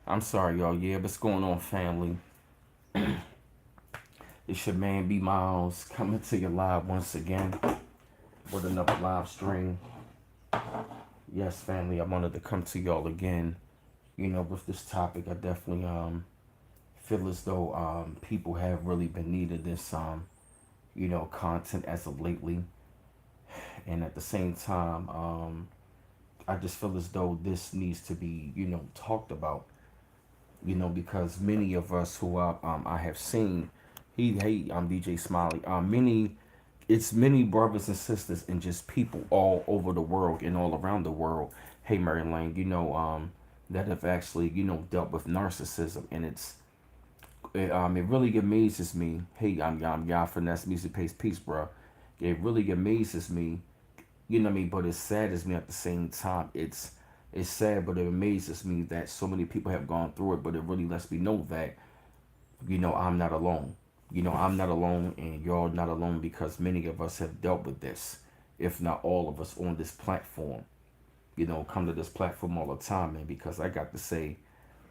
I'm sorry, y'all. Yeah, what's going on, family? It's your man B Miles coming to you live once again with another live stream. Yes, family, I wanted to come to y'all again. With this topic, I definitely feel as though people have really been needed this content as of lately, and at the same time, I just feel as though this needs to be talked about. Because many of us who I have seen, I'm DJ Smiley. It's many brothers and sisters and just people all over the world and all around the world. Hey, Mary Lane, that have actually dealt with narcissism, and it really amazes me. Hey, I'm y'all finesse music pays peace, bro. It really amazes me, what I mean. But it saddens me at the same time. It's sad, but it amazes me that so many people have gone through it. But it really lets me know that I'm not alone. I'm not alone, and you're not alone because many of us have dealt with this, if not all of us on this platform. Come to this platform all the time, man, because I got to say,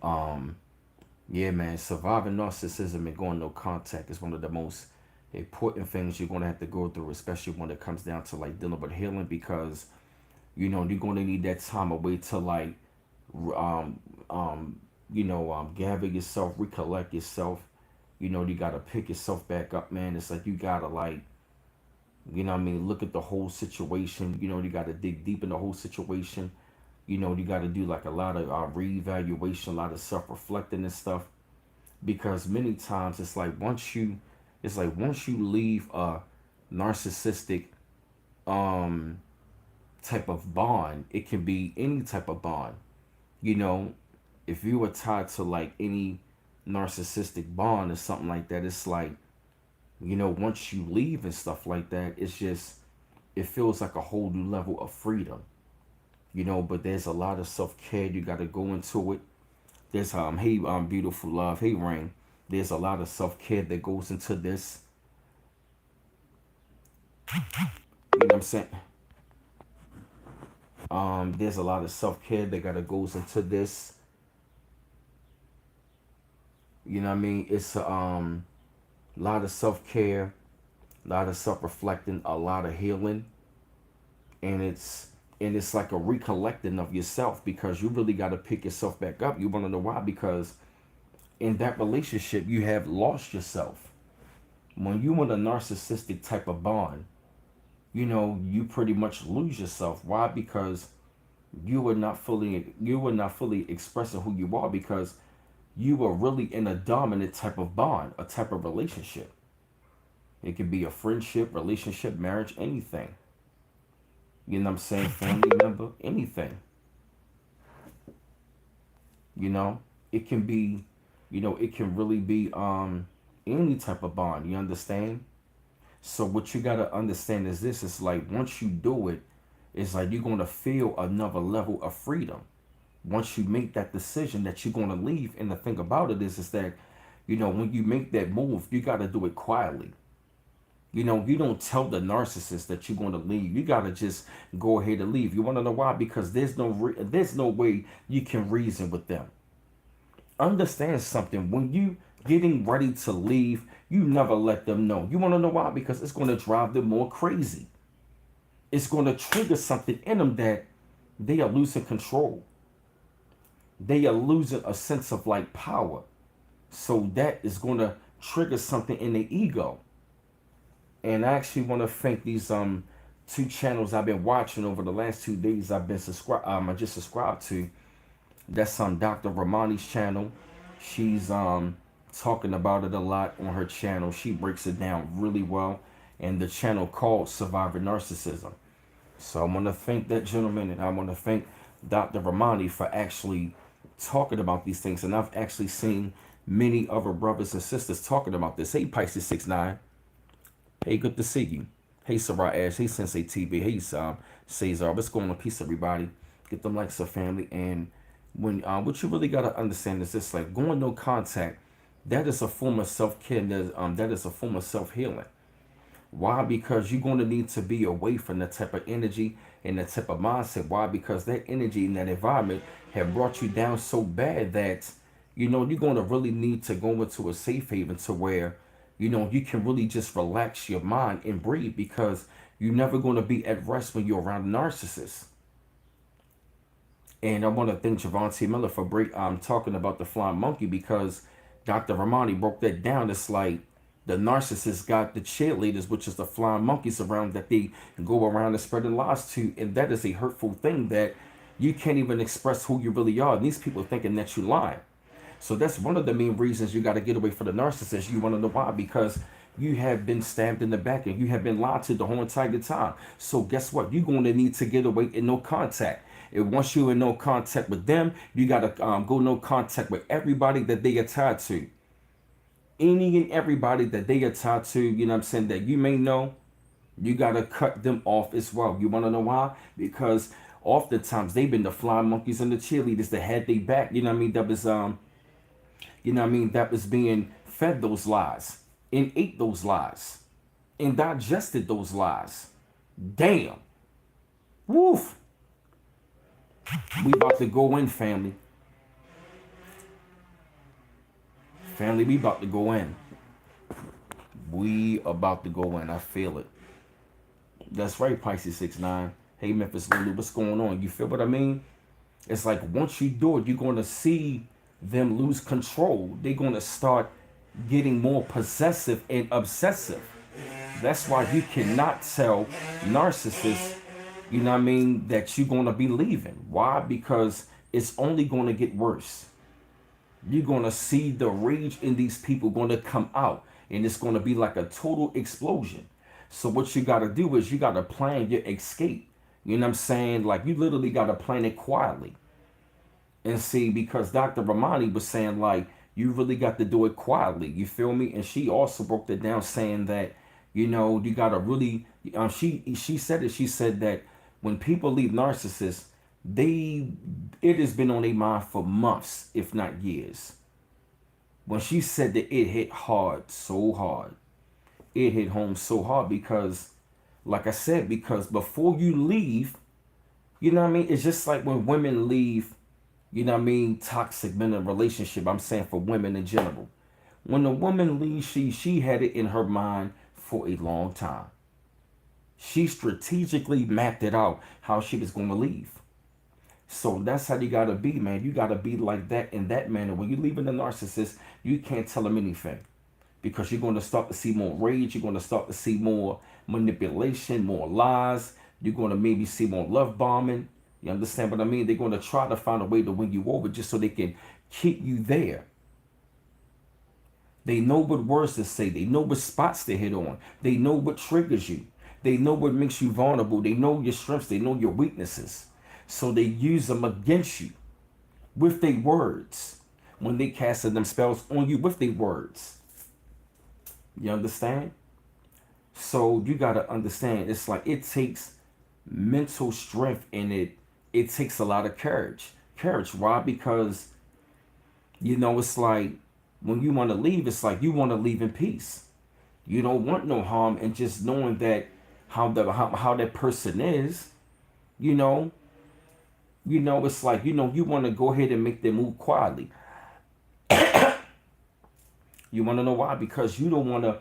yeah, man, surviving narcissism and going no contact is one of the most important things you're going to have to go through, especially when it comes down to like dealing with healing, because you're going to need that time away to like um gather yourself, recollect yourself. You got to pick yourself back up, man. It's like you got to like, what I mean, look at the whole situation. You got to dig deep in the whole situation. You got to do like a lot of reevaluation, a lot of self-reflecting and stuff, because many times it's like once you leave a narcissistic um type of bond, it can be any type of bond. you know if you were tied to like any narcissistic bond or something like that, it's like, once you leave and stuff like that, it feels like a whole new level of freedom. But there's a lot of self-care you got to go into it. There's hey, beautiful love, hey, Rain. There's a lot of self-care that goes into this. You know what I'm saying? There's a lot of self-care that gotta goes into this. You know what I mean? It's a lot of self-care, a lot of self-reflecting, a lot of healing, and it's like a recollecting of yourself, because you really got to pick yourself back up. You want to know why? Because in that relationship you have lost yourself. When you in a narcissistic type of bond, you pretty much lose yourself. Why? Because you were not fully expressing who you are, because you were really in a dominant type of bond, a type of relationship. It could be a friendship, relationship, marriage, anything. You know what I'm saying? Family member, anything. You know, it can be, it can really be any type of bond. You understand? So what you gotta understand is this: it's like once you do it, it's like you're gonna feel another level of freedom. Once you make that decision that you're gonna leave, and the thing about it is that, when you make that move, you gotta do it quietly. You don't tell the narcissist that you're going to leave. You got to just go ahead and leave. You want to know why? Because there's no way you can reason with them. Understand something. When you getting ready to leave, you never let them know. You want to know why? Because it's going to drive them more crazy. It's going to trigger something in them that they are losing control. They are losing a sense of like power. So that is going to trigger something in their ego. And I actually want to thank these two channels I've been watching over the last 2 days. I just subscribed to. That's Dr. Ramani's channel. She's talking about it a lot on her channel. She breaks it down really well. And the channel called Surviving Narcissism. So I want to thank that gentleman, and I want to thank Dr. Ramani for actually talking about these things. And I've actually seen many other brothers and sisters talking about this. Hey, Pisces 69. Hey, good to see you. Hey, Sarah Ash. Hey, Sensei TV. Hey, Cesar. What's going on? Peace, everybody. Get them likes of family. And when what you really gotta understand is this: like going no contact, that is a form of self-care. That is a form of self-healing. Why? Because you're going to need to be away from that type of energy and that type of mindset. Why? Because that energy and that environment have brought you down so bad that you're going to really need to go into a safe haven to where, you can really just relax your mind and breathe, because you're never going to be at rest when you're around a narcissist. And I want to thank Javante Miller for talking about the flying monkey, because Dr. Ramani broke that down. It's like the narcissist got the cheerleaders, which is the flying monkeys around, that they go around and spreading lies to. And that is a hurtful thing, that you can't even express who you really are. And these people thinking that you lie. So that's one of the main reasons you got to get away from the narcissist. You want to know why? Because you have been stabbed in the back and you have been lied to the whole entire time. So guess what? You're going to need to get away in no contact. And once you're in no contact with them, you got to go no contact with everybody that they are tied to. Any and everybody that they are tied to, that you may know, you got to cut them off as well. You want to know why? Because oftentimes they've been the flying monkeys and the cheerleaders that had they back, that was being fed those lies and ate those lies and digested those lies. Damn. Woof. We about to go in, family. Family, we about to go in. We about to go in. I feel it. That's right, Pisces 6'9". Hey, Memphis Lulu, what's going on? You feel what I mean? It's like once you do it, you're going to see them lose control. They're going to start getting more possessive and obsessive. That's why you cannot tell narcissists, that you're going to be leaving. Why? Because it's only going to get worse. You're going to see the rage in these people going to come out, and it's going to be like a total explosion. So what you got to do is you got to plan your escape. You know what I'm saying? Like, you literally got to plan it quietly. And see, because Dr. Ramani was saying, like, you really got to do it quietly. You feel me? And she also broke it down saying that, you got to really, she said it. She said that when people leave narcissists, it has been on their mind for months, if not years. When she said that, it hit hard, so hard. It hit home so hard because, like I said, because before you leave, it's just like when women leave, toxic men in a relationship. I'm saying for women in general. When a woman leaves, she had it in her mind for a long time. She strategically mapped it out how she was going to leave. So that's how you got to be, man. You got to be like that in that manner. When you're leaving a narcissist, you can't tell them anything, because you're going to start to see more rage. You're going to start to see more manipulation, more lies. You're going to maybe see more love bombing. You understand what I mean? They're going to try to find a way to win you over just so they can keep you there. They know what words to say. They know what spots to hit on. They know what triggers you. They know what makes you vulnerable. They know your strengths. They know your weaknesses. So they use them against you with their words when they casting them spells on you with their words. You understand? So you got to understand, it's like it takes mental strength, and it takes a lot of courage. Why? Because, it's like when you want to leave, it's like you want to leave in peace. You don't want no harm, and just knowing that how that person is, it's like, you want to go ahead and make them move quietly. You want to know why? Because you don't want to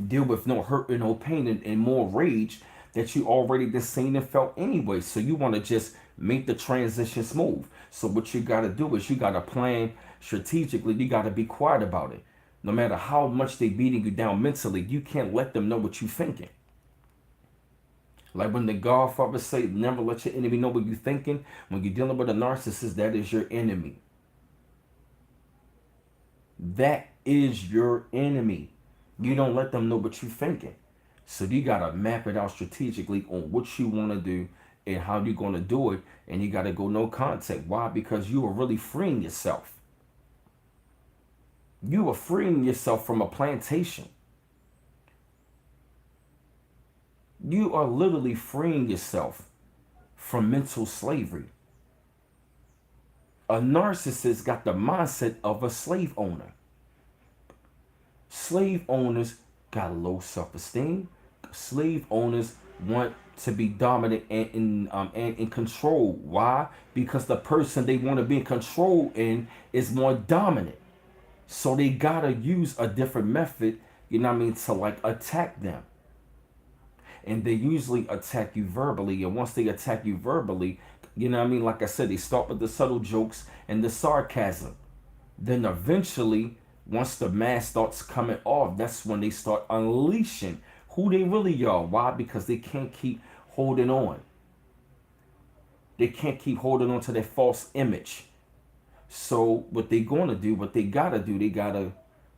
deal with no hurt and no pain and more rage that you already been seen and felt anyway. So you want to just make the transition smooth. So what you got to do is you got to plan strategically. You got to be quiet about it. No matter how much they beating you down mentally, you can't let them know what you're thinking. Like when the Godfather say, never let your enemy know what you're thinking. When you're dealing with a narcissist, that is your enemy. That is your enemy. You don't let them know what you're thinking. So you got to map it out strategically on what you want to do and how you're going to do it. And you got to go no contact. Why? Because you are really freeing yourself. You are freeing yourself from a plantation. You are literally freeing yourself from mental slavery. A narcissist got the mindset of a slave owner. Slave owners got low self-esteem. Slave owners want to be dominant and in control. Why? Because the person they want to be in control in is more dominant. So they gotta use a different method, you know what I mean, to like attack them. And they usually attack you verbally. And once they attack you verbally, you know what I mean, like I said, they start with the subtle jokes and the sarcasm. Then eventually, once the mask starts coming off, that's when they start unleashing who they really are. Why? Because they can't keep holding on. They can't keep holding on to their false image. So what they gonna do, what they gotta do,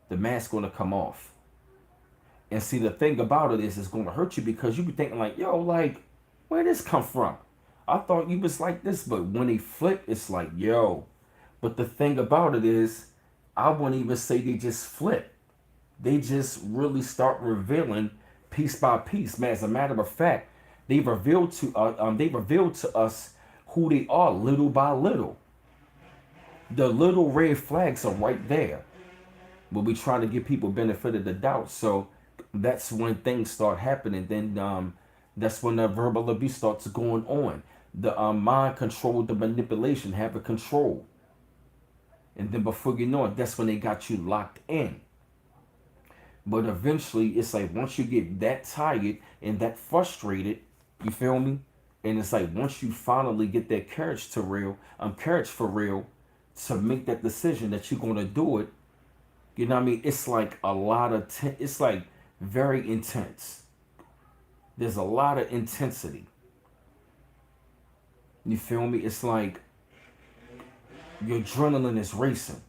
the mask gonna come off. And see, the thing about it is, it's gonna hurt you because you be thinking like, yo, like, where this come from? I thought you was like this, but when they flip, it's like, yo. But the thing about it is, I wouldn't even say they just flip. They just really start revealing piece by piece. Man, as a matter of fact, they revealed to us who they are little by little. The little red flags are right there, but we try to give people benefit of the doubt. So that's when things start happening. Then that's when the verbal abuse starts going on. The mind control, the manipulation, have a control. And then before you know it, that's when they got you locked in. But eventually, it's like once you get that tired and that frustrated, you feel me? And it's like once you finally get that courage for real, to make that decision that you're gonna do it, you know what I mean? It's like a lot of, it's like very intense. There's a lot of intensity. You feel me? It's like your adrenaline is racing.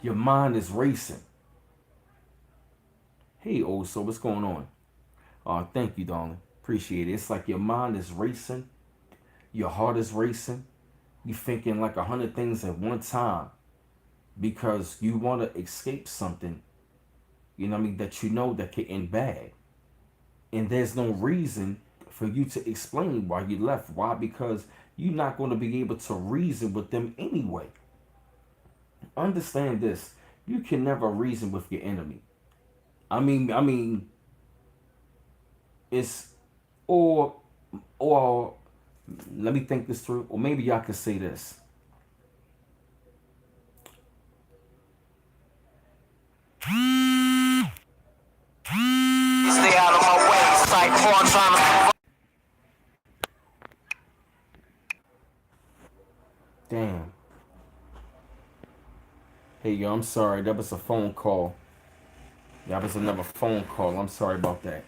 Your mind is racing. Hey, old so what's going on? Thank you, darling. Appreciate it. It's like your mind is racing. Your heart is racing. You're thinking like 100 things at one time because you want to escape something, you know what I mean, that you know that can end bad. And there's no reason for you to explain why you left. Why? Because you're not going to be able to reason with them anyway. Understand this. You can never reason with your enemy. I mean, it's or or let me think this through. Or maybe y'all could say this. Stay out of my way. It's like porn trying to. Damn. Hey yo, I'm sorry. That was a phone call. That was another phone call. I'm sorry about that.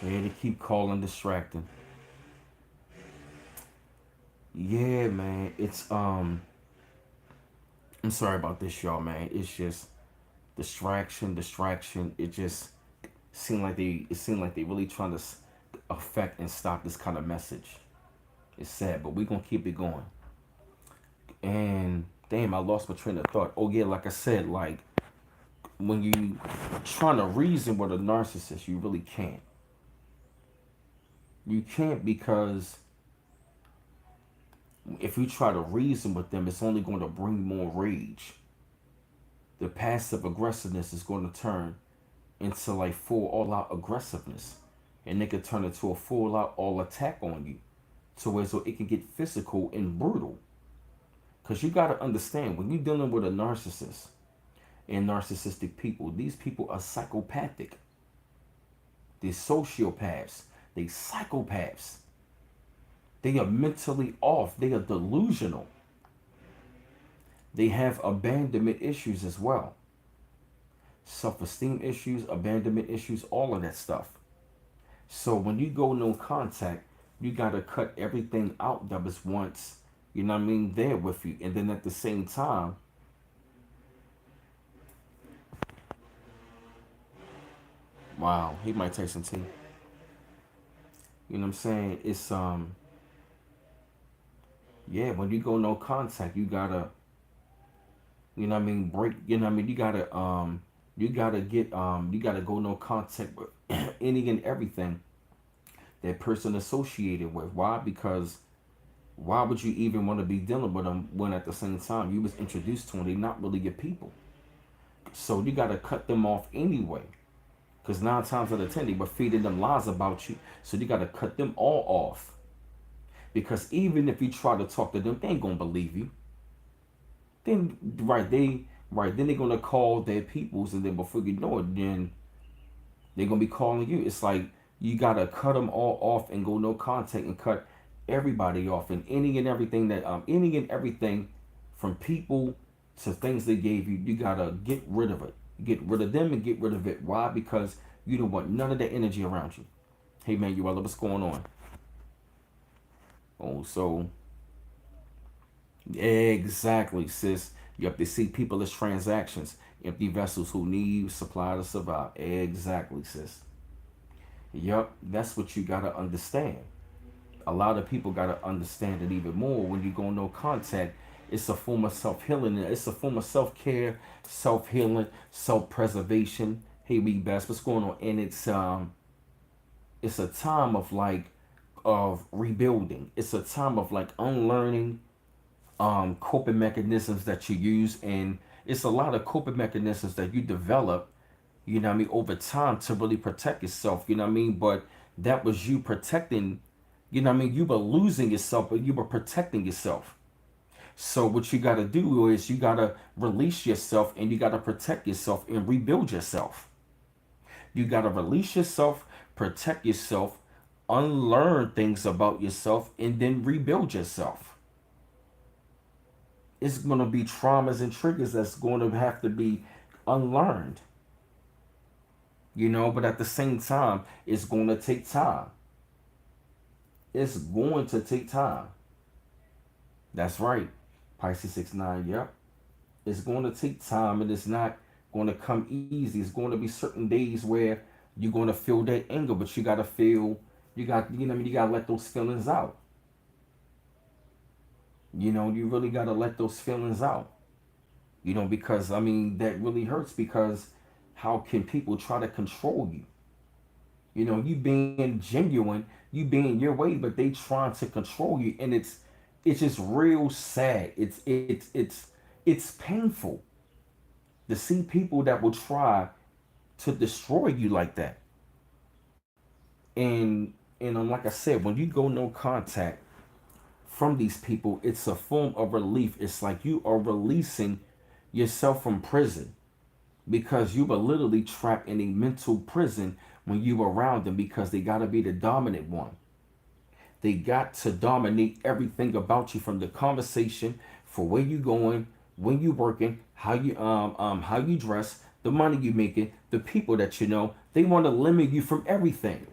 Yeah, they keep calling, distracting. Yeah, man. I'm sorry about this, y'all, man. It's just distraction. It seemed like they really trying to affect and stop this kind of message. It's sad, but we gonna keep it going. And damn, I lost my train of thought. Oh yeah, like I said, like when you trying to reason with a narcissist, you really can't. You can't because if you try to reason with them, it's only going to bring more rage. The passive aggressiveness is going to turn into like full all out aggressiveness. And it could turn into a full out all attack on you. To where so it can get physical and brutal. Because you got to understand, when you're dealing with a narcissist and narcissistic people, these people are psychopathic. They're sociopaths. They psychopaths. They are mentally off. They are delusional. They have abandonment issues as well. Self-esteem issues, abandonment issues, all of that stuff. So when you go no contact, you got to cut everything out that was once, you know what I mean, there with you. And then at the same time, wow, he might take some tea. You know what I'm saying? It's yeah, when you go no contact, you gotta, you know what I mean, break, you know what I mean, you gotta get you gotta go no contact with any and everything that person associated with. Why? Because why would you even want to be dealing with them when at the same time you was introduced to them, they're not really your people. So you gotta cut them off anyway. Because 9 times out of 10, they were feeding them lies about you. So you got to cut them all off. Because even if you try to talk to them, they ain't going to believe you. Then, then they're going to call their peoples. And then before you know it, then they're going to be calling you. It's like you got to cut them all off and go no contact and cut everybody off. And any and everything from people to things they gave you, you got to get rid of it. Get rid of them and get rid of it. Why? Because you don't want none of that energy around you. Hey, Manuela, what's going on? Oh, so exactly, sis. You have to see people as transactions, empty vessels who need supply to survive. Exactly, sis. Yup, that's what you gotta understand. A lot of people gotta understand it even more. When you go no contact, it's a form of self healing. It's a form of self care, self healing, self preservation. Hey, me best, what's going on? And it's a time of rebuilding. It's a time of like unlearning coping mechanisms that you use, and it's a lot of coping mechanisms that you develop, you know what I mean, over time to really protect yourself, you know what I mean. But that was you protecting, you know what I mean. You were losing yourself, but you were protecting yourself. So what you got to do is you got to release yourself and you got to protect yourself and rebuild yourself. You got to release yourself, protect yourself, unlearn things about yourself, and then rebuild yourself. It's going to be traumas and triggers that's going to have to be unlearned, you know, but at the same time, it's going to take time. It's going to take time. That's right. Pisces 6-9, yep. It's going to take time, and it's not going to come easy. It's going to be certain days where you're going to feel that anger, but you got to feel, you know, you got to let those feelings out. You know, you really got to let those feelings out. You know, because, I mean, that really hurts because how can people try to control you? You know, you being genuine, you being your way, but they trying to control you, and it's just real sad. It's painful to see people that will try to destroy you like that. And like I said, when you go no contact from these people, it's a form of relief. It's like you are releasing yourself from prison because you were literally trapped in a mental prison when you were around them because they got to be the dominant one. They got to dominate everything about you, from the conversation, for where you going, when you working, how you dress, the money you making, the people that you know. They want to limit you from everything.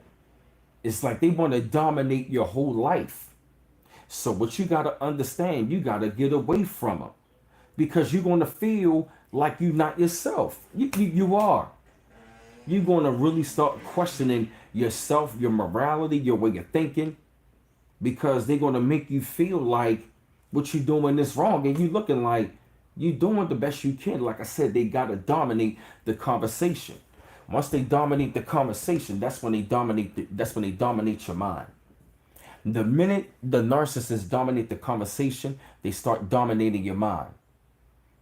It's like they want to dominate your whole life. So what you got to understand, you got to get away from them because you're going to feel like you're not yourself. You are. You're going to really start questioning yourself, your morality, your way of thinking, because they're going to make you feel like what you're doing is wrong, and you looking like you're doing the best you can. Like I said, they got to dominate the conversation. Once they dominate the conversation, that's when they dominate your mind. The minute the narcissists dominate the conversation, they start dominating your mind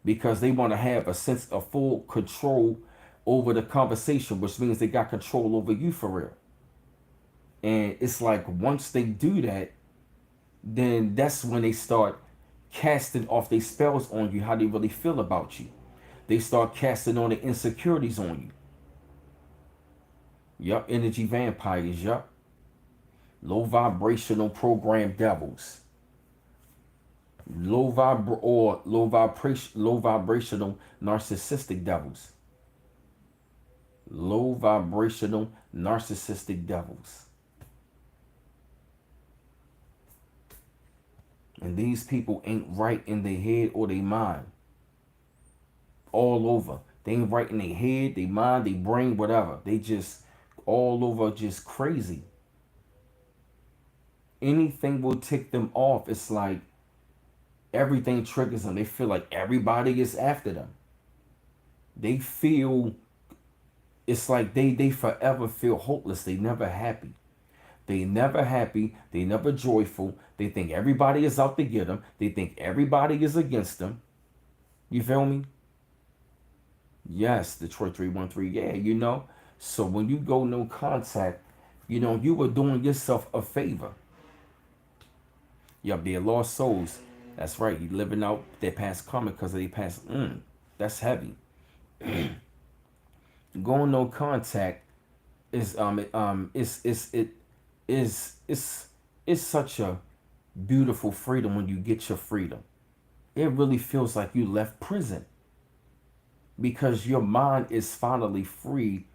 because they want to have a sense of full control over the conversation, which means they got control over you for real. And it's like once they do that, then that's when they start casting off their spells on you, how they really feel about you. They start casting on the insecurities on you. Yup, energy vampires, yup. Low vibrational program devils. Low vibrational narcissistic devils. Low vibrational narcissistic devils. And these people ain't right in their head or their mind. All over. They ain't right in their head, their mind, their brain, whatever. They just all over, just crazy. Anything will tick them off. It's like everything triggers them. They feel like everybody is after them. They feel, it's like they forever feel hopeless. They never happy. They never happy. They never joyful. They think everybody is out to get them. They think everybody is against them. You feel me? Yes, Detroit 313. Yeah, you know. So when you go no contact, you were doing yourself a favor. Yup, they're lost souls. That's right. You living out their past karma because of their past. That's heavy. Going no contact is such a beautiful freedom when you get your freedom. It really feels like you left prison because your mind is finally free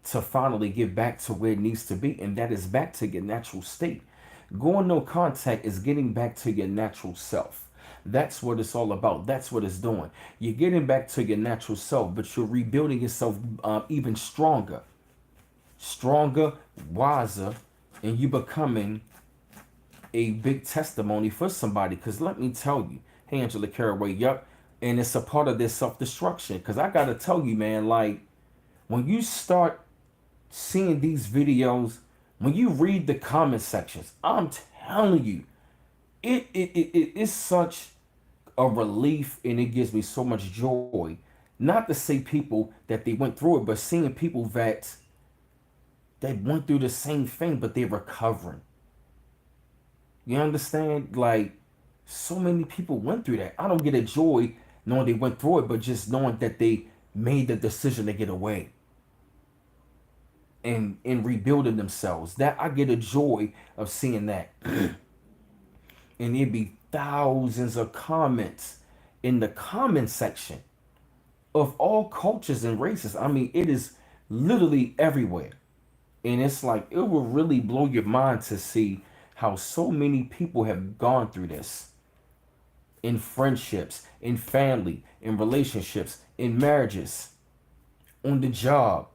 to finally get back to where it needs to be, and that is back to your natural state. Going no contact is getting back to your natural self. That's what it's all about. That's what it's doing. You're getting back to your natural self, but you're rebuilding yourself even stronger, stronger, wiser, and you becoming a big testimony for somebody. Because let me tell you, hey, Angela Caraway, yup, and it's a part of their self destruction. Because I got to tell you, man, like when you start seeing these videos, when you read the comment sections, I'm telling you, it is such a relief and it gives me so much joy. Not to say people that they went through it, but seeing people that went through the same thing, but they're recovering. You understand? Like so many people went through that. I don't get a joy knowing they went through it, but just knowing that they made the decision to get away and in rebuilding themselves. That I get a joy of seeing that. And there'd be thousands of comments in the comment section of all cultures and races. I mean, it is literally everywhere. And it's like it will really blow your mind to see how so many people have gone through this in friendships, in family, in relationships, in marriages, on the job,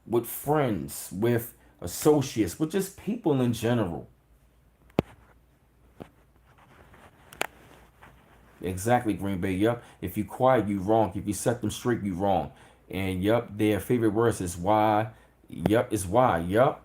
with friends, with associates, with just people in general. Exactly, Green Bay. Yup. If you quiet, you wrong. If you set them straight, you wrong. And yup, their favorite words is why. Yup, is why. Yup.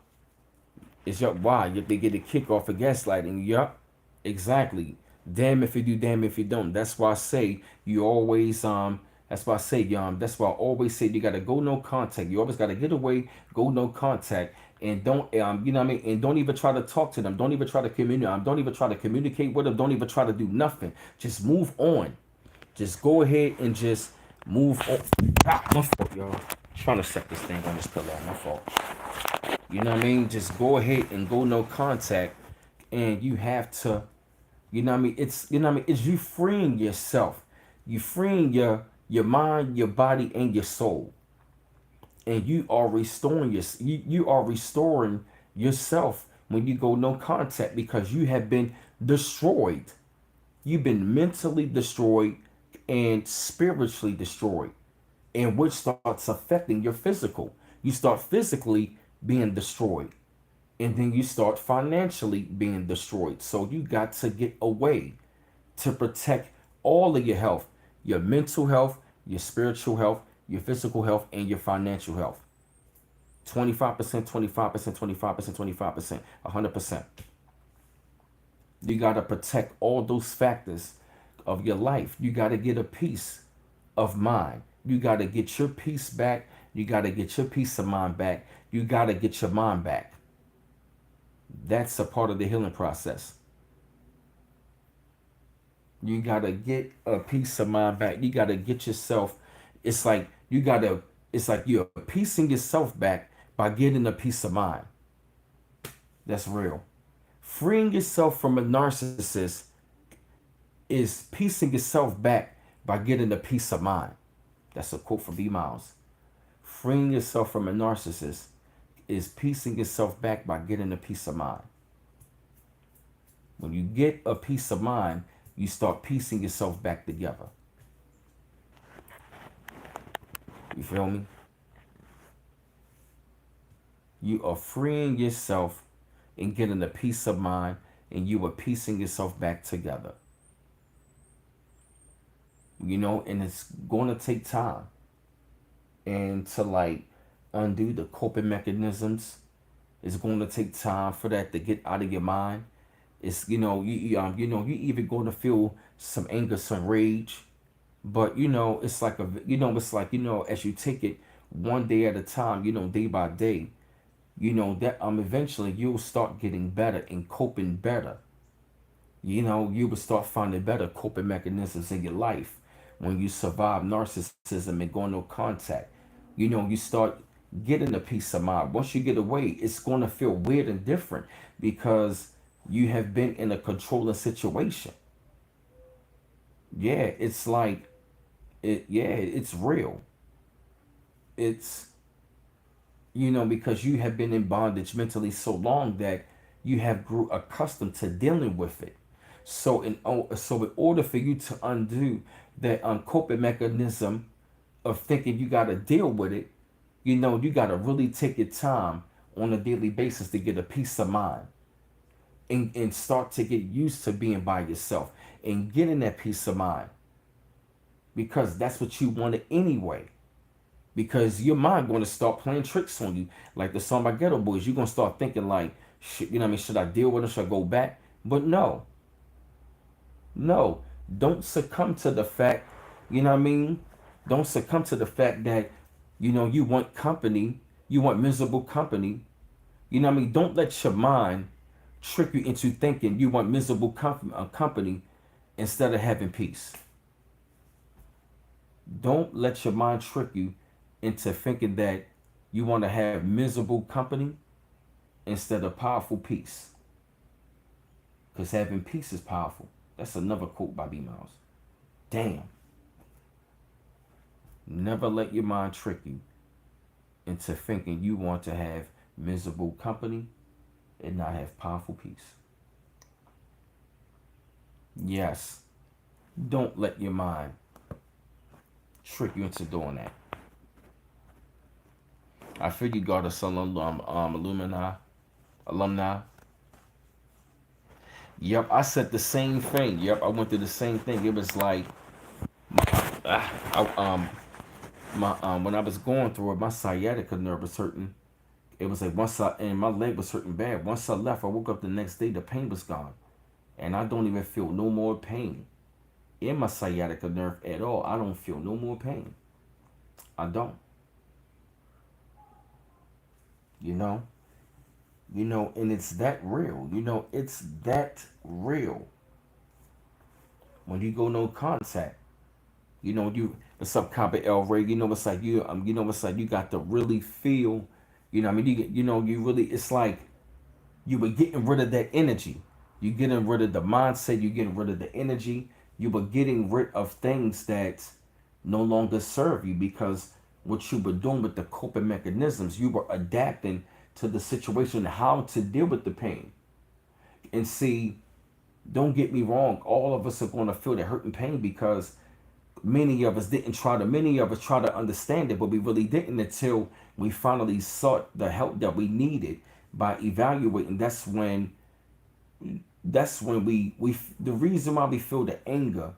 It's yup why. Yup, they get a kick off of gaslighting. Yup. Exactly. Damn if you do, damn if you don't. That's why I say you always that's why I say that's why I always say you gotta go no contact. You always gotta get away, go no contact, and don't you know what I mean? And don't even try to talk to them. Don't even try to communicate. Don't even try to communicate with them. Don't even try to do nothing. Just move on. Just go ahead and just move on. Ah, my fault, y'all. Trying to set this thing on this pillow. My fault. You know what I mean? Just go ahead and go no contact, and you have to. You know what I mean? It's you know what I mean. It's you freeing yourself. You freeing your mind, your body, and your soul, and you are restoring you are restoring yourself when you go no contact because you have been destroyed. You've been mentally destroyed and spiritually destroyed, and which starts affecting your physical. You start physically being destroyed, and then you start financially being destroyed. So you got to get away to protect all of your health, your mental health, your spiritual health, your physical health, and your financial health. 25%, 25%, 25%, 25%, 100%. You got to protect all those factors of your life. You got to get a peace of mind. You got to get your peace back. You got to get your peace of mind back. You got to get your mind back. That's a part of the healing process. You got to get a peace of mind back. You got to get yourself, it's like it's like you're piecing yourself back by getting a peace of mind. That's real. Freeing yourself from a narcissist is piecing yourself back by getting a peace of mind. That's a quote from B. Miles. Freeing yourself from a narcissist is piecing yourself back by getting a peace of mind. When you get a peace of mind, you start piecing yourself back together. You feel me? You are freeing yourself and getting a peace of mind, and you are piecing yourself back together. You know, and it's going to take time. And to like undo the coping mechanisms, it's going to take time for that to get out of your mind. It's you even going to feel some anger, some rage, but it's like as you take it one day at a time, day by day, that eventually you'll start getting better and coping better. You will start finding better coping mechanisms in your life when you survive narcissism and go no contact. You start getting a peace of mind. Once you get away, it's going to feel weird and different because you have been in a controlling situation. Yeah, it's like yeah, it's real. It's because you have been in bondage mentally so long that you have grew accustomed to dealing with it. So in order for you to undo that coping mechanism of thinking you got to deal with it, you got to really take your time on a daily basis to get a peace of mind and start to get used to being by yourself and getting that peace of mind because that's what you wanted anyway. Because your mind going to start playing tricks on you, like the song by Ghetto Boys. You're going to start thinking like, should I deal with it? Should I go back? But no, no, don't succumb to the fact, you know what I mean? Don't succumb to the fact that, you want company, you want miserable company. You know what I mean? Don't let your mind trick you into thinking you want miserable company instead of having peace. Don't let your mind trick you into thinking that you want to have miserable company instead of powerful peace. Because having peace is powerful. That's another quote by B. Miles. Damn. Never let your mind trick you into thinking you want to have miserable company and not have powerful peace. Yes, don't let your mind trick you into doing that. I figured God is some alumni. Yep, I said the same thing. Yep, I went through the same thing. It was like, I, my when I was going through it, my sciatica nerve was hurting. It was like and my leg was hurting bad. Once I left, I woke up the next day, the pain was gone, and I don't even feel no more pain in my sciatica nerve at all. I don't feel no more pain. I don't. You know, and it's that real. It's that real. When you go no contact, you what's up, Copper El Ray? It's like it's like you got to really feel. I mean, you really. It's like you were getting rid of that energy. You're getting rid of the mindset. You're getting rid of the energy. You were getting rid of things that no longer serve you because what you were doing with the coping mechanisms, you were adapting to the situation, how to deal with the pain. And see, don't get me wrong, all of us are going to feel the hurt and pain because many of us try to understand it, but we really didn't until we finally sought the help that we needed by evaluating. That's when we the reason why we feel the anger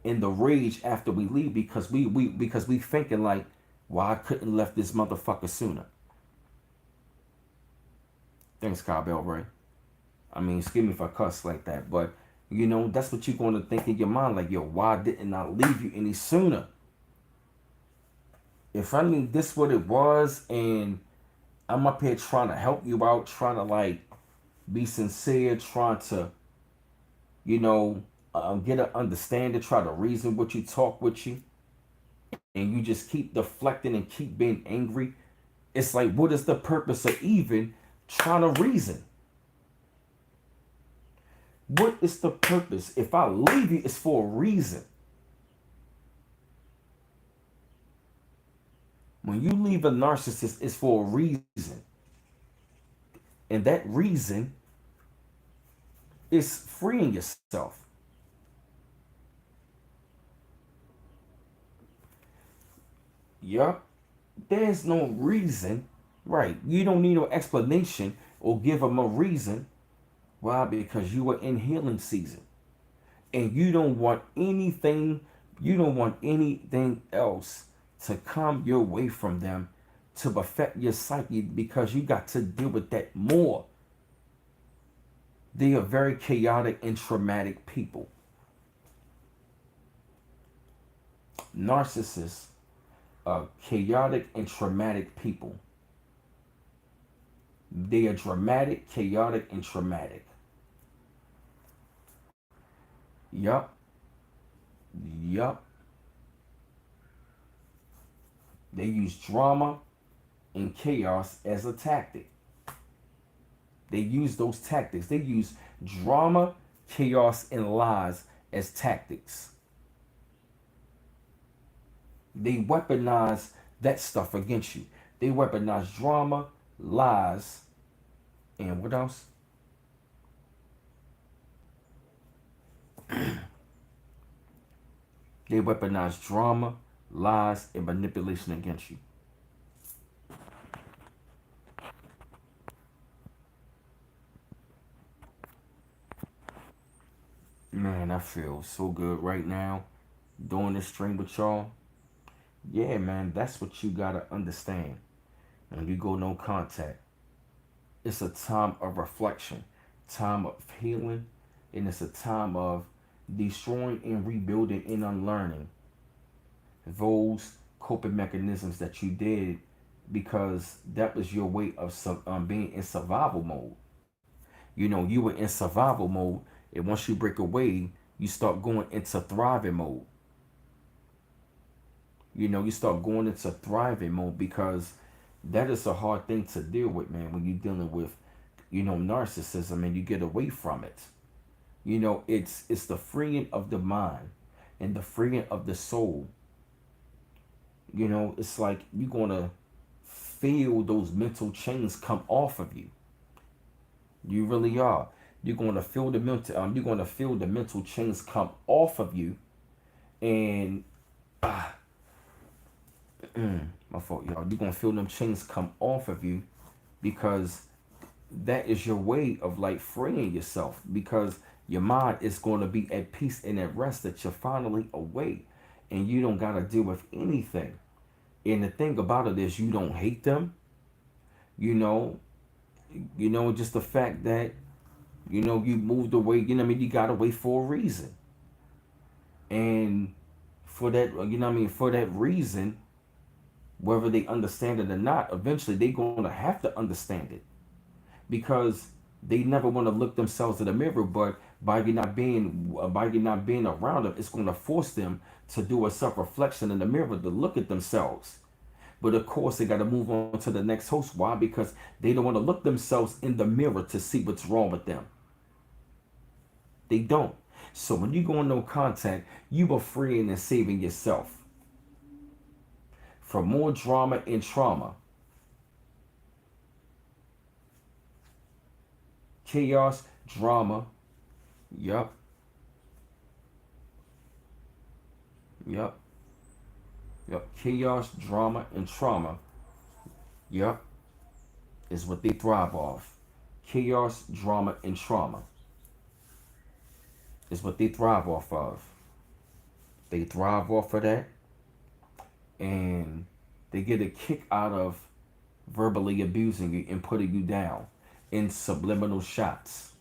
and the rage after we leave because we thinking like, why I couldn't left this motherfucker sooner. Thanks, Kyle Bell Ray. I mean, excuse me if I cuss like that, but that's what you're going to think in your mind, like, yo, why didn't I leave you any sooner? If I knew this what it was, and I'm up here trying to help you out, trying to like be sincere, trying to, get an understanding, try to reason with you, talk with you, and you just keep deflecting and keep being angry, it's like, what is the purpose of even trying to reason? What is the purpose? If I leave you, it's for a reason. When you leave a narcissist, it's for a reason. And that reason is freeing yourself. Yup. There's no reason. Right. You don't need no explanation or give them a reason. Why? Because you are in healing season. And you don't want anything else to come your way from them to affect your psyche because you got to deal with that more. They are very chaotic and traumatic people. Narcissists chaotic and traumatic people. They are dramatic, chaotic, and traumatic. Yup, yup. They use drama and chaos as a tactic. They use those tactics. They use drama, chaos, and lies as tactics. They weaponize that stuff against you. They weaponize drama, lies, and what else? They weaponize drama, lies, and manipulation against you. Man, I feel so good right now doing this stream with y'all. Yeah, man, that's what you gotta understand when you go no contact. It's a time of reflection, time of healing, and it's a time of destroying and rebuilding and unlearning those coping mechanisms that you did because that was your way of being in survival mode. You know, you were in survival mode, and once you break away, you start going into thriving mode. You know, you start going into thriving mode because that is a hard thing to deal with, man, when you're dealing with, narcissism and you get away from it. It's the freeing of the mind and the freeing of the soul. It's like you're gonna feel those mental chains come off of you. You really are. You're gonna feel the mental chains come off of you, and my fault, y'all. You're gonna feel them chains come off of you because that is your way of like freeing yourself because your mind is going to be at peace and at rest that you're finally awake and you don't got to deal with anything. And the thing about it is you don't hate them. You know, just the fact that, you moved away, you got away for a reason. And for that, for that reason, whether they understand it or not, eventually they're going to have to understand it because they never want to look themselves in the mirror. But by you not being around them, it's going to force them to do a self reflection in the mirror to look at themselves. But of course, they got to move on to the next host. Why? Because they don't want to look themselves in the mirror to see what's wrong with them. They don't. So when you go in no contact, you are freeing and saving yourself from more drama and trauma. Chaos, drama. Yup. Yup. Yup. Chaos, drama, and trauma. Yup. Is what they thrive off. Chaos, drama, and trauma is what they thrive off of. They thrive off of that. And they get a kick out of verbally abusing you and putting you down in subliminal shots.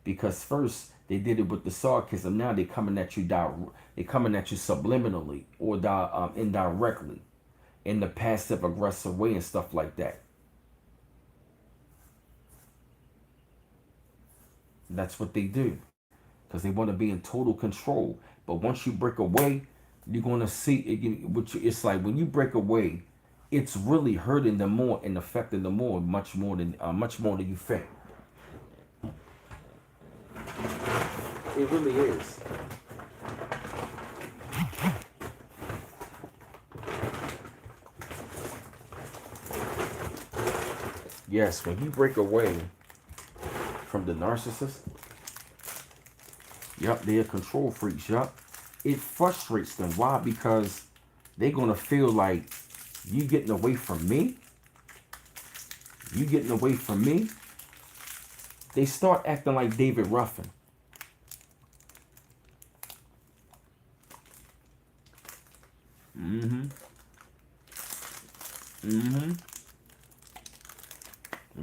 Because first they did it with the sarcasm, now they're coming at you they're coming at you subliminally or indirectly in the passive aggressive way and stuff like that. That's what they do because they want to be in total control. But once you break away, you're going to see it. It's like when you break away, it's really hurting them more and affecting them more, much more than you think. It really is. Yes, when you break away from the narcissist, yup, they're control freaks, yup. It frustrates them. Why? Because they're going to feel like you getting away from me. You getting away from me. They start acting like David Ruffin. Mm-hmm. Mm-hmm.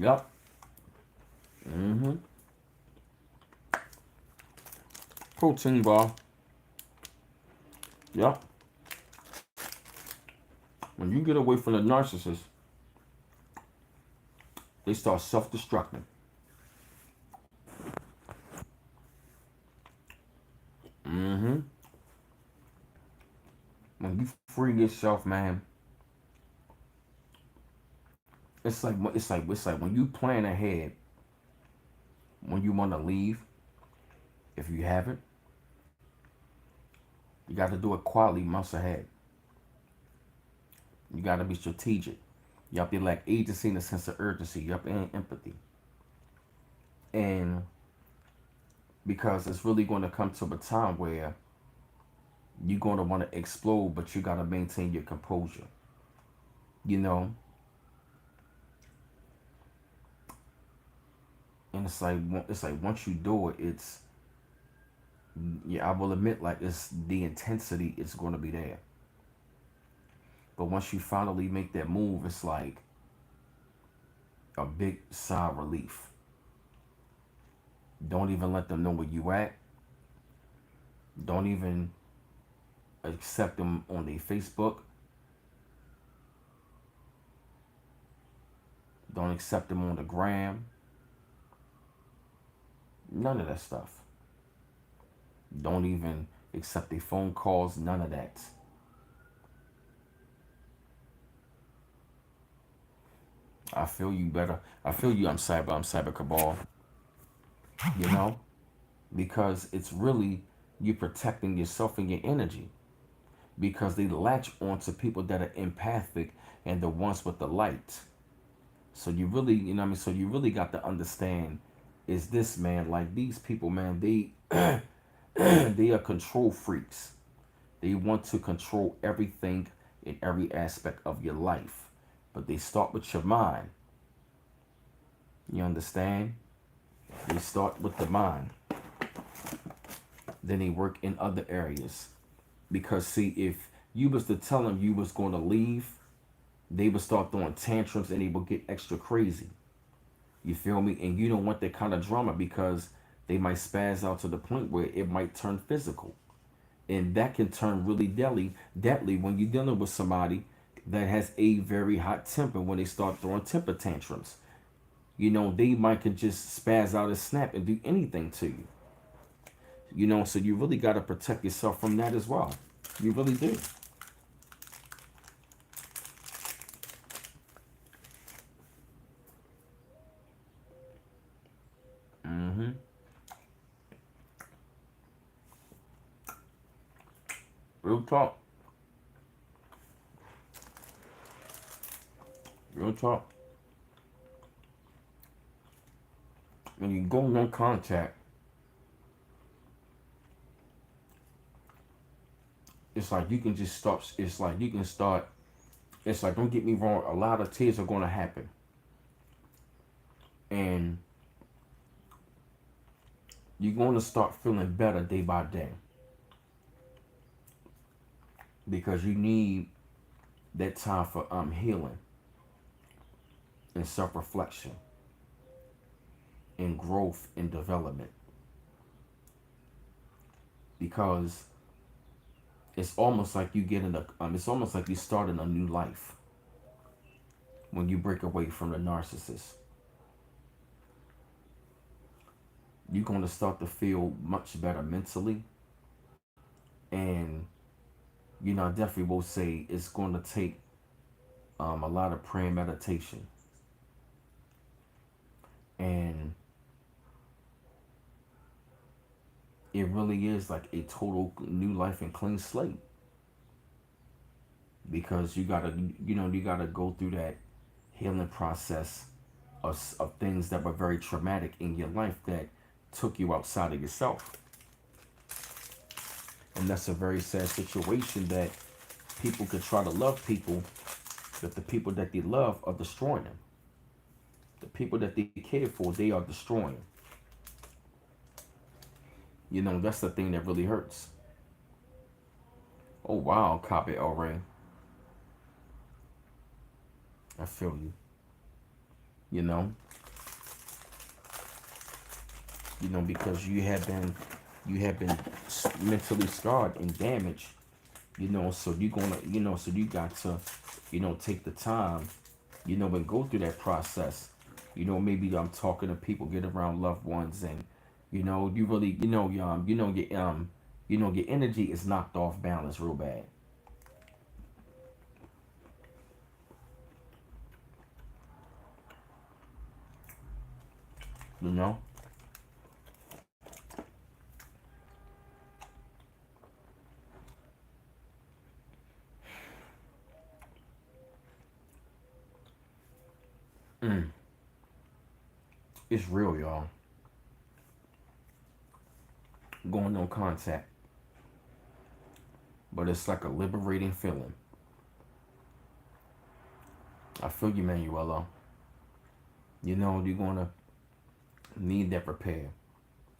Yup. Mm-hmm. Protein bar. Yup. When you get away from the narcissist, they start self-destructing. Mm-hmm. When you free yourself, man, it's like when you plan ahead, when you want to leave, if you haven't, you got to do it quality months ahead. You got to be strategic. You have to lack agency and a sense of urgency. You have to empathy. And because it's really going to come to a time where you're going to want to explode, but you got to maintain your composure. You know, and it's like once you do it, it's yeah. I will admit, like it's the intensity is going to be there. But once you finally make that move, it's like a big sigh of relief. Don't even let them know where you at. Don't even accept them on their Facebook. Don't accept them on the gram. None of that stuff. Don't even accept their phone calls. None of that. I feel you better. I feel you. I'm cyber cabal. You know, because it's really you protecting yourself and your energy. Because they latch on to people that are empathic and the ones with the light. So you really, So you really got to understand is this, man, like these people, man, they they are control freaks. They want to control everything in every aspect of your life. But they start with your mind. You understand? They start with the mind. Then they work in other areas. Because see, if you was to tell them you was going to leave, they would start throwing tantrums and they would get extra crazy. You feel me? And you don't want that kind of drama because they might spaz out to the point where it might turn physical. And that can turn really deadly when you're dealing with somebody that has a very hot temper when they start throwing temper tantrums. They might can just spaz out and snap and do anything to you. So you really got to protect yourself from that as well. You really do. Mm-hmm. Real talk. Real talk. When you go no contact, it's like you can just stop. It's like you can start. It's like, don't get me wrong, a lot of tears are going to happen. And you're going to start feeling better day by day. Because you need that time for healing and self-reflection and growth and development. Because it's almost like you get in a it's almost like you start in a new life when you break away from the narcissist. You're going to start to feel much better mentally. And I definitely will say it's going to take a lot of prayer and meditation. And it really is like a total new life and clean slate. Because you gotta go through that healing process of things that were very traumatic in your life that took you outside of yourself. And that's a very sad situation that people could try to love people, but the people that they love are destroying them. The people that they care for, they are destroying. That's the thing that really hurts. Oh wow, copy El Ray. I feel you. You know, because you have been mentally scarred and damaged So you're gonna, so you got to, take the time, and go through that process. Maybe I'm talking to people, get around loved ones, and you really, your energy is knocked off balance real bad. You know, mm, it's real, y'all. Going on contact, but it's like a liberating feeling. I feel you, Manuela. You're gonna need that repair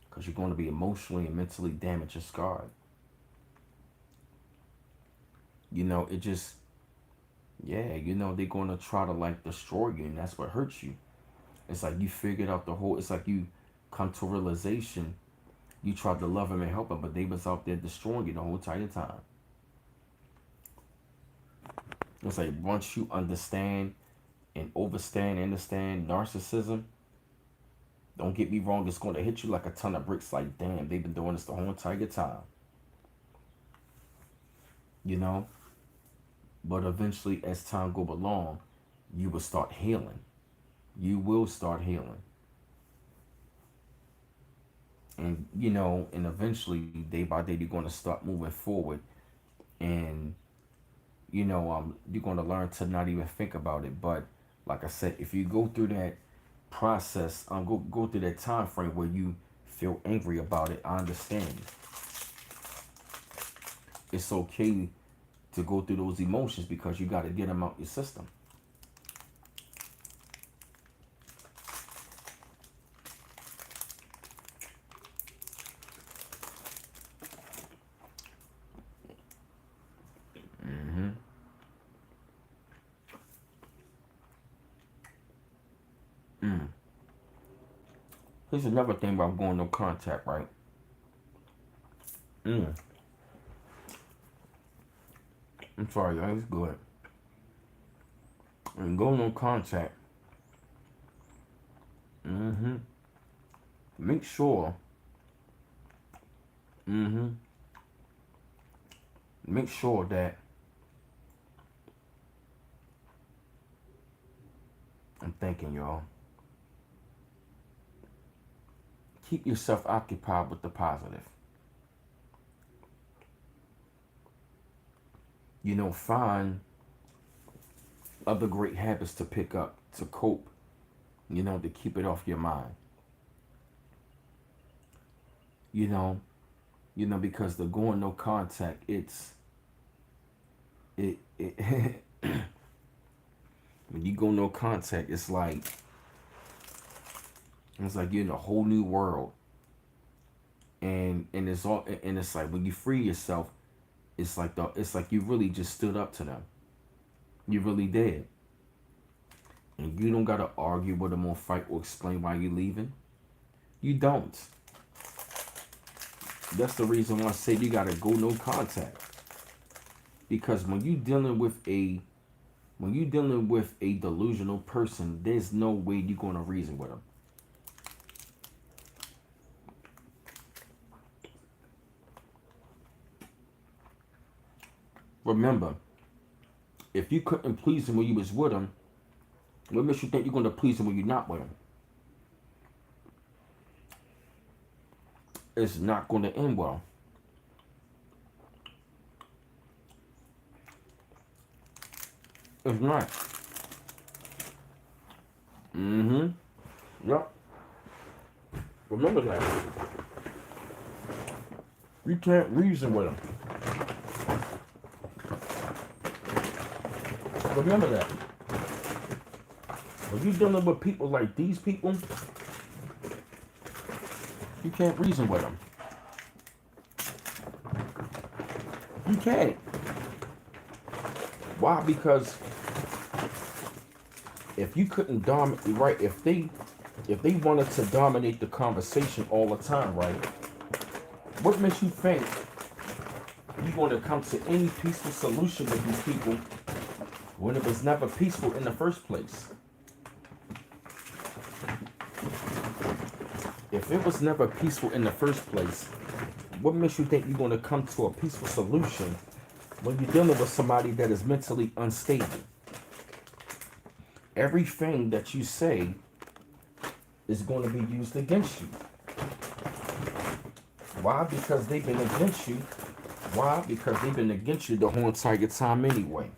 because you're going to be emotionally and mentally damaged and scarred. It just, yeah, they're going to try to like destroy you, and that's what hurts you. It's like you figured out the whole, it's like you come to a realization, you tried to love them and help them, but they was out there destroying you the whole entire time. It's like once you understand and understand narcissism, don't get me wrong, it's going to hit you like a ton of bricks. Like, damn, they've been doing this the whole entire time. You know? But eventually, as time go along, you will start healing. You will start healing. And, and eventually, day by day, you're going to start moving forward. And, you're going to learn to not even think about it. But, like I said, if you go through that process, go through that time frame where you feel angry about it, I understand. It's okay to go through those emotions because you got to get them out your system. Mm-hmm. Mm. Here's another thing about going no contact, right? Mm. I'm sorry, guys. Go ahead. And going no contact. Mm-hmm. Make sure. Mm-hmm. Make sure that I'm thinking, y'all. Keep yourself occupied with the positive. Find other great habits to pick up, to cope, to keep it off your mind. You know, because the going no contact, it when you go no contact, it's like you're in a whole new world. And it's like when you free yourself, it's like you really just stood up to them. You really did. And you don't gotta argue with them or fight or explain why you're leaving. You don't. That's the reason why I say you gotta go no contact. Because when you dealing with a delusional person, there's no way you're gonna reason with them. Remember, if you couldn't please them when you was with them, what makes you think you're gonna please them when you're not with them? It's not gonna end well. It's not. Mm-hmm. Yep. Remember that. You can't reason with them. Remember that. When you're dealing with people like these people, you can't reason with them. You can't. Why? Because if you couldn't dominate, right? If they wanted to dominate the conversation all the time, right? What makes you think you're going to come to any peaceful solution with these people when it was never peaceful in the first place. If it was never peaceful in the first place, what makes you think you're going to come to a peaceful solution when you're dealing with somebody that is mentally unstable? Everything that you say is going to be used against you. Why? Because they've been against you. Why? Because they've been against you the whole entire time anyway.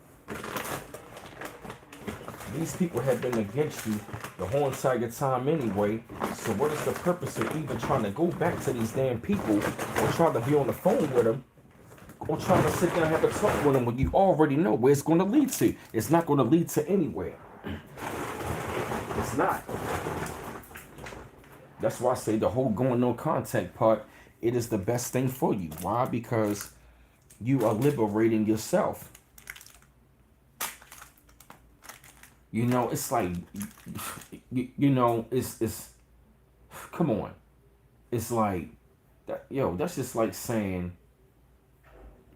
These people have been against you the whole entire time anyway. So what is the purpose of even trying to go back to these damn people or try to be on the phone with them or trying to sit down and have a talk with them when you already know where it's going to lead to? It's not going to lead to anywhere. It's not. That's why I say the whole going no contact part, it is the best thing for you. Why? Because you are liberating yourself. You know, it's like, you know, it's, come on. It's like, that's just like saying,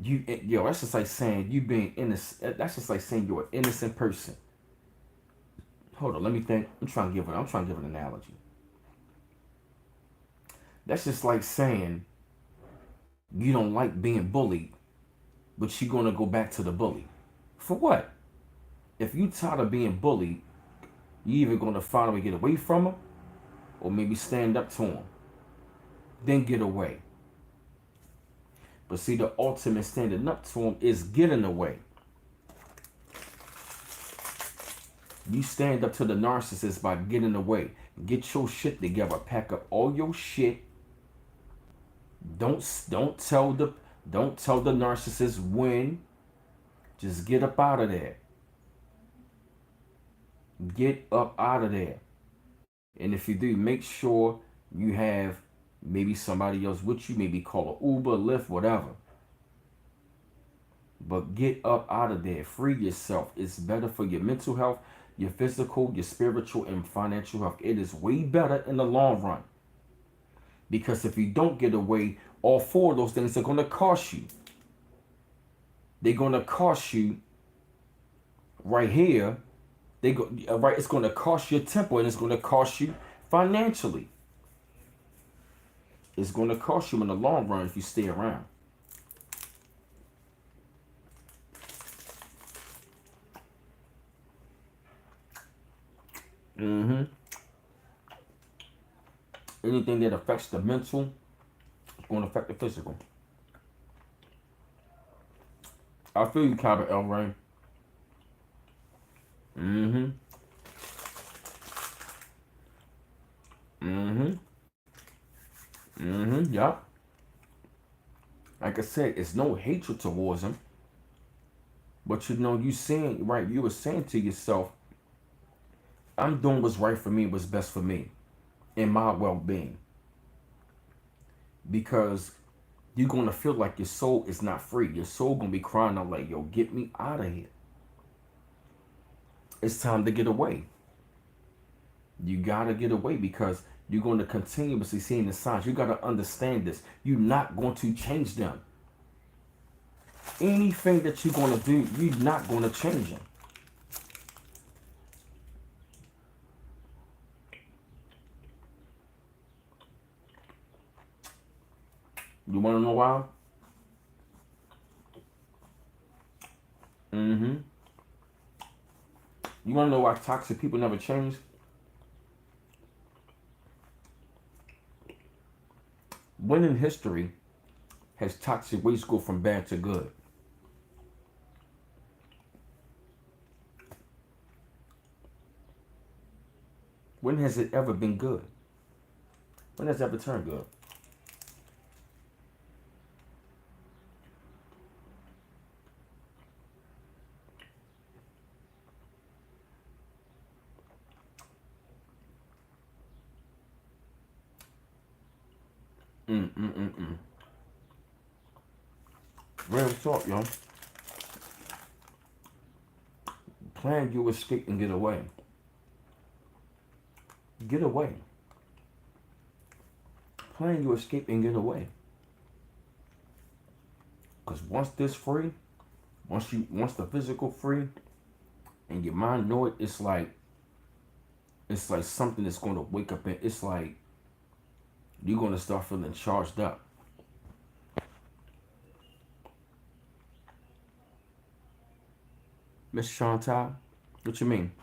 that's just like saying you being innocent. That's just like saying you're an innocent person. Hold on, let me think. I'm trying to give an analogy. That's just like saying you don't like being bullied, but you're going to go back to the bully. For what? If you tired of being bullied, you either going to find a way to get away from him or maybe stand up to him. Then get away. But see, the ultimate standing up to him is getting away. You stand up to the narcissist by getting away. Get your shit together. Pack up all your shit. Don't tell the narcissist when. Just get up out of there. Get up out of there. And if you do, make sure you have maybe somebody else with you. Maybe call an Uber, Lyft, whatever. But get up out of there. Free yourself. It's better for your mental health, your physical, your spiritual, and financial health. It is way better in the long run. Because if you don't get away, all four of those things are going to cost you. They're going to cost you right here. It's going to cost you temper, and it's going to cost you financially. It's going to cost you in the long run if you stay around. Anything that affects the mental is going to affect the physical. I feel you, Cabot L. Ray. Yeah. Like I said, it's no hatred towards him. But you know, you were saying to yourself, I'm doing what's right for me, what's best for me, and my well-being. Because you're going to feel like your soul is not free. Your soul going to be crying out like, yo, get me out of here. It's time to get away. You got to get away because you're going to continuously see the signs. You got to understand this. You're not going to change them. Anything that you're going to do, you're not going to change them. You want to know why? You want to know why toxic people never change? When in history has toxic waste go from bad to good? When has it ever been good? When has it ever turned good? Real talk, yo. Plan your escape and get away. Get away. Plan your escape and get away. Because once this free, once the physical free, and your mind know it, it's like something that's going to wake up and it's like you're going to start feeling charged up. Miss Chantal, what you mean?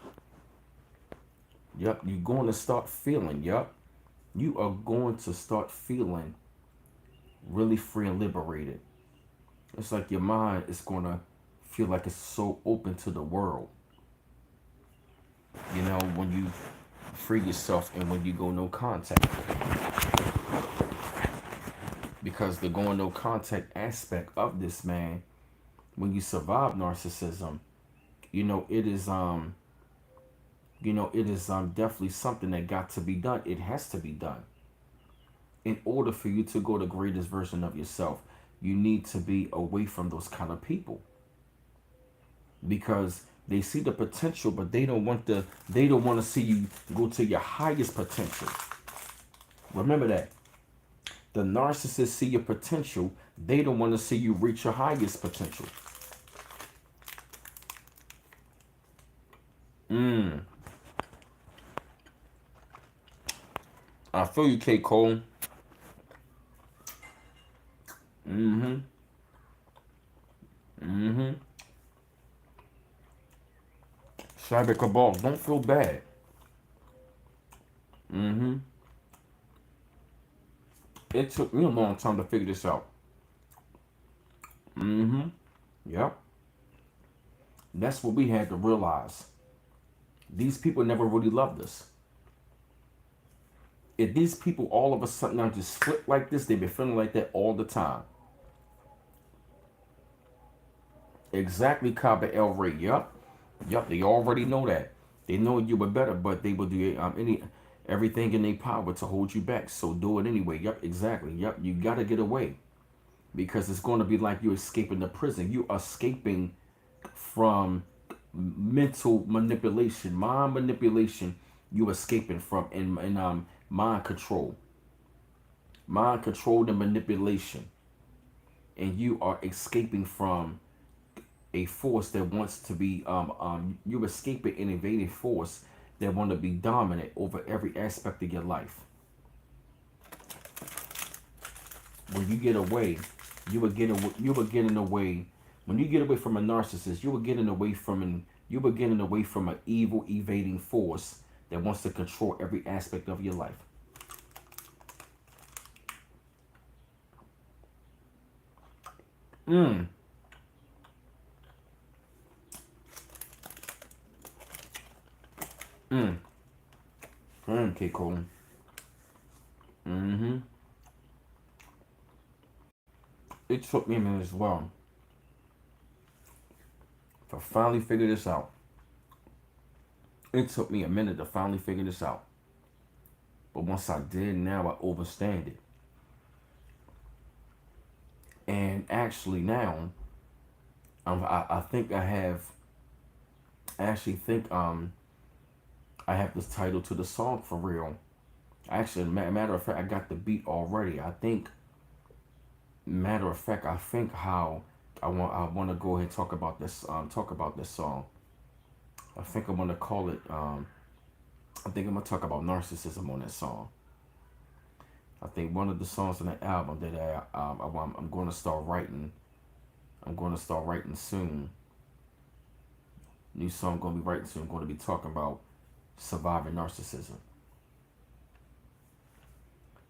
Yep, you're going to start feeling, yep. You are going to start feeling really free and liberated. It's like your mind is going to feel like it's so open to the world. You know, when you free yourself and when you go no contact. Because the going no contact aspect of this, man, when you survive narcissism, you know, it is definitely something that got to be done. It has to be done. In order for you to go the greatest version of yourself, you need to be away from those kind of people. Because they see the potential, but they don't want to see you go to your highest potential. Remember that. The narcissists see your potential. They don't want to see you reach your highest potential. I feel you, K. Cole. Mm-hmm. Mm-hmm. Cyber Cabal, don't feel bad. Mm-hmm. It took me a long time to figure this out. Mm-hmm. Yep. That's what we had to realize. These people never really loved us. If these people all of a sudden now just flip like this, they've been feeling like that all the time. Exactly, Kaba El Rey. Yep. Yep, they already know that. They know you were better, but they will do everything in their power to hold you back. So do it anyway. Yep, exactly. Yep, you got to get away. Because it's going to be like you're escaping the prison. You are escaping from mental manipulation, mind manipulation. You escaping from and mind control, mind control and manipulation, and you are escaping from a force that wants to be you escaping an invading force that want to be dominant over every aspect of your life. When you get away, you were getting away. When you get away from a narcissist, you were getting away from an evil evading force that wants to control every aspect of your life. Mm. Mm. Okay, cool. Mm-hmm. It took me a minute as well to finally figure this out. It took me a minute to finally figure this out. But once I did, now I understand it. And actually now, I think I have. I actually think I have this title to the song for real. Actually, matter of fact, I got the beat already. I think, matter of fact, I think how I want to go ahead and talk about this song. I think I want to call it. I think I'm gonna talk about narcissism on that song. I think one of the songs on that album that I'm going to start writing. I'm going to start writing soon. New song I'm going to be writing soon. I'm going to be talking about surviving narcissism.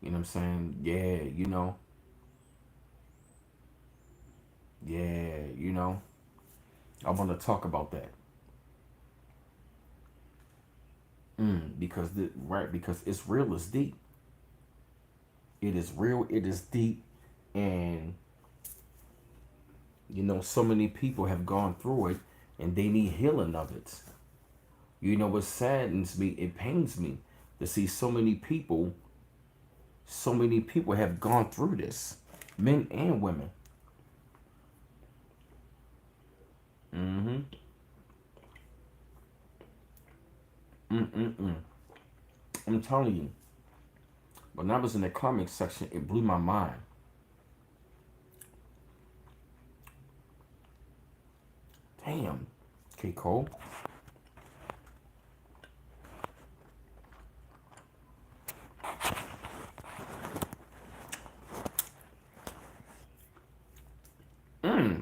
You know what I'm saying? Yeah, you know. Yeah, you know. I want to talk about that. Because it's real, it's deep. It is real, it is deep, and you know, so many people have gone through it and they need healing of it. You know, what saddens me, it pains me to see so many people have gone through this, men and women. Mm-hmm. Mm-mm-mm. I'm telling you, when I was in the comment section, it blew my mind. Damn. Okay, Cole.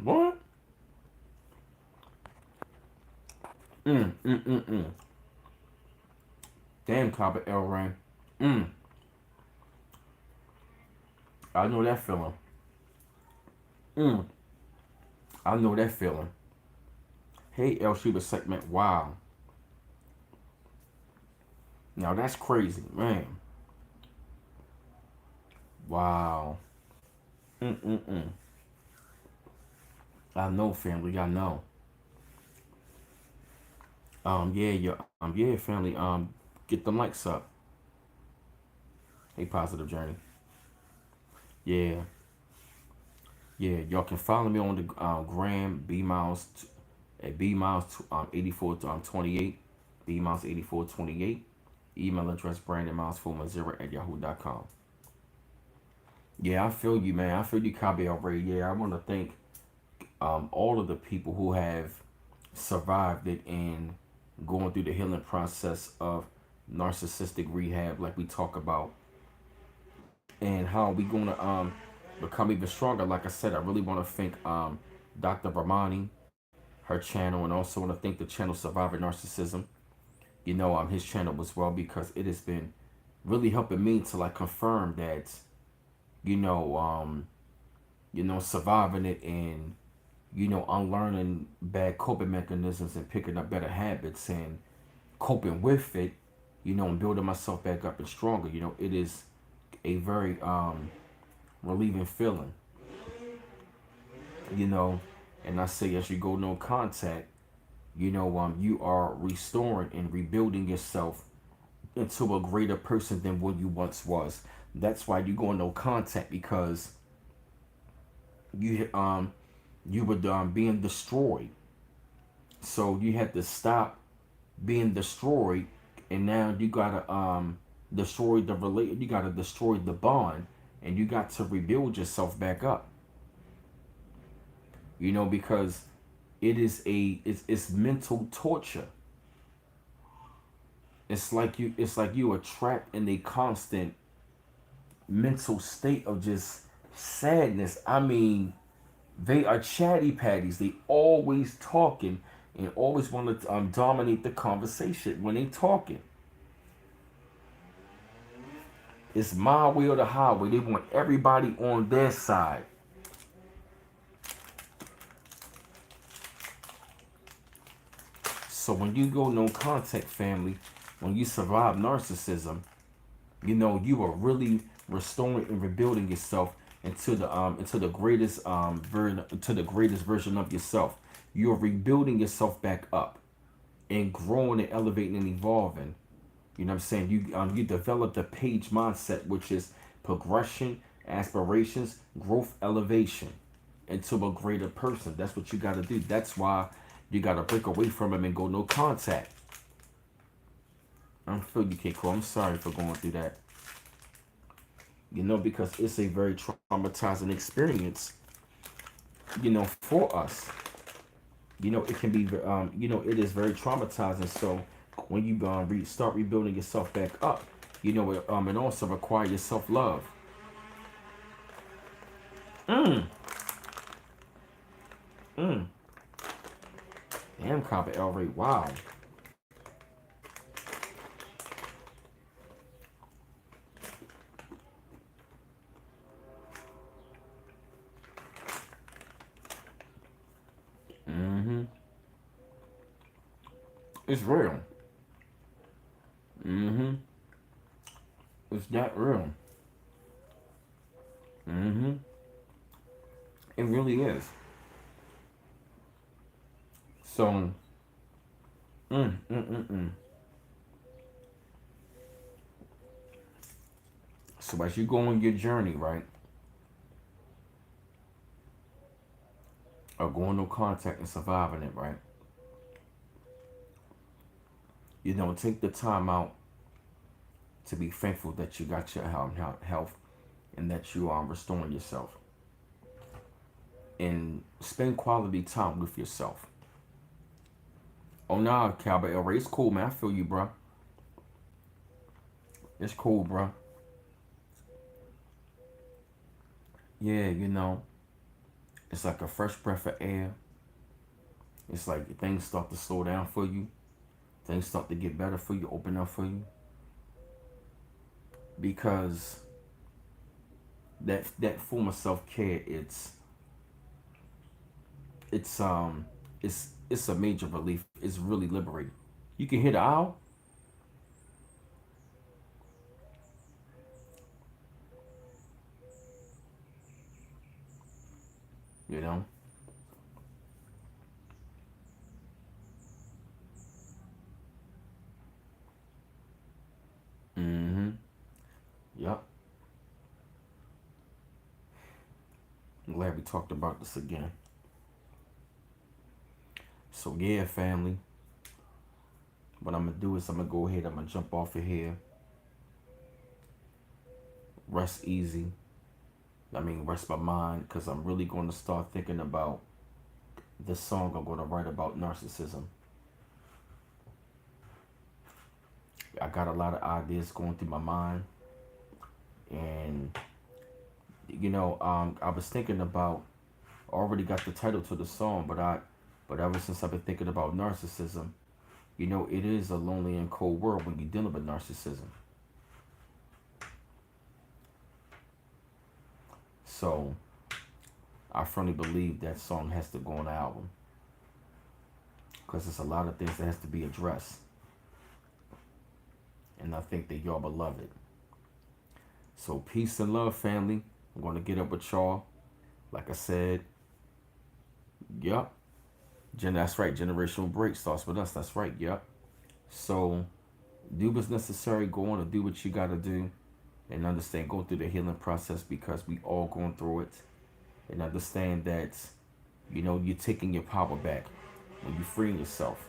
What? Mm. Damn, Copper L Rain. Mm. I know that feeling. Mm. I know that feeling. Hey, El Sheba segment. Wow. Now that's crazy, man. Wow. Mm. I know, family. I know. Yeah, yeah, family. Get them likes up. Hey, positive journey. Yeah, yeah. Y'all can follow me on the gram B Miles at B Miles 84 28. B Miles 8428. Email address Brandon Miles 410 at yahoo.com. Yeah, I feel you, man. I feel you, Kabe already. Yeah, I want to thank all of the people who have survived it and going through the healing process of narcissistic rehab, like we talk about, and how we gonna become even stronger. Like I said, I really want to thank Dr. Ramani, her channel, and also want to thank the channel Survivor Narcissism. His channel as well, because it has been really helping me to like confirm that you know um surviving it and unlearning bad coping mechanisms and picking up better habits and coping with it, and building myself back up and stronger. It is a very relieving feeling, you know. And I say, as you go no contact, you are restoring and rebuilding yourself into a greater person than what you once was. That's why you go no contact, because you you were being destroyed. So you had to stop being destroyed, and now you gotta destroy the relate. You gotta destroy the bond, and you got to rebuild yourself back up. Because it's mental torture. It's like you are trapped in a constant mental state of just sadness. I mean, they are chatty patties. They always talking and always want to dominate the conversation when they talking. It's my way or the highway. They want everybody on their side. So when you go no contact, family, when you survive narcissism, you are really restoring and rebuilding yourself into the greatest version of yourself. You are rebuilding yourself back up and growing and elevating and evolving. You know what I'm saying? You develop the page mindset, which is progression, aspirations, growth, elevation into a greater person. That's what you got to do. That's why you got to break away from him and go no contact. I'm feel you, K-Cole. I'm sorry for going through that. Because it's a very traumatizing experience, for us. It can be, it is very traumatizing. So when you start rebuilding yourself back up, it also requires your self love. Mm, mm. Damn, Copper L Ray. Wow. Mm-hmm. It's real. Mm-hmm. It's that real. Mm-hmm. It really is. So, mm, mm, mm, mm. So as you go on your journey, right, of going no contact and surviving it, right, take the time out to be thankful that you got your health and that you are restoring yourself, and spend quality time with yourself. Oh nah, Cowboy El Ray, it's cool, man. I feel you, bro. It's cool, bro. Yeah, it's like a fresh breath of air. It's like things start to slow down for you. Things start to get better for you, open up for you. Because that form of self care, it's it's a major relief. It's really liberating. You can hear the owl, you know. Mm-hmm. Yep. I'm glad we talked about this again. So yeah, family. What I'm gonna do is I'm gonna go ahead. I'm gonna jump off of here. Rest easy. I mean, rest my mind, because I'm really going to start thinking about this song I'm going to write about narcissism. I got a lot of ideas going through my mind, and I was thinking about. I already got the title to the song, but ever since I've been thinking about narcissism, it is a lonely and cold world when you're dealing with narcissism. So I firmly believe that song has to go on the album, because there's a lot of things that has to be addressed, and I think that y'all will love it. So peace and love, family. I'm going to get up with y'all. Like I said, yup. That's right. Generational break starts with us. That's right. Yup. So do what's necessary. Go on and do what you got to do. And understand, go through the healing process, because we all going through it. And understand that, you're taking your power back when you're freeing yourself.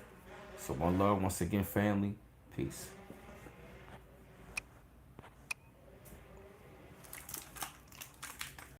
So one love, once again, family. Peace.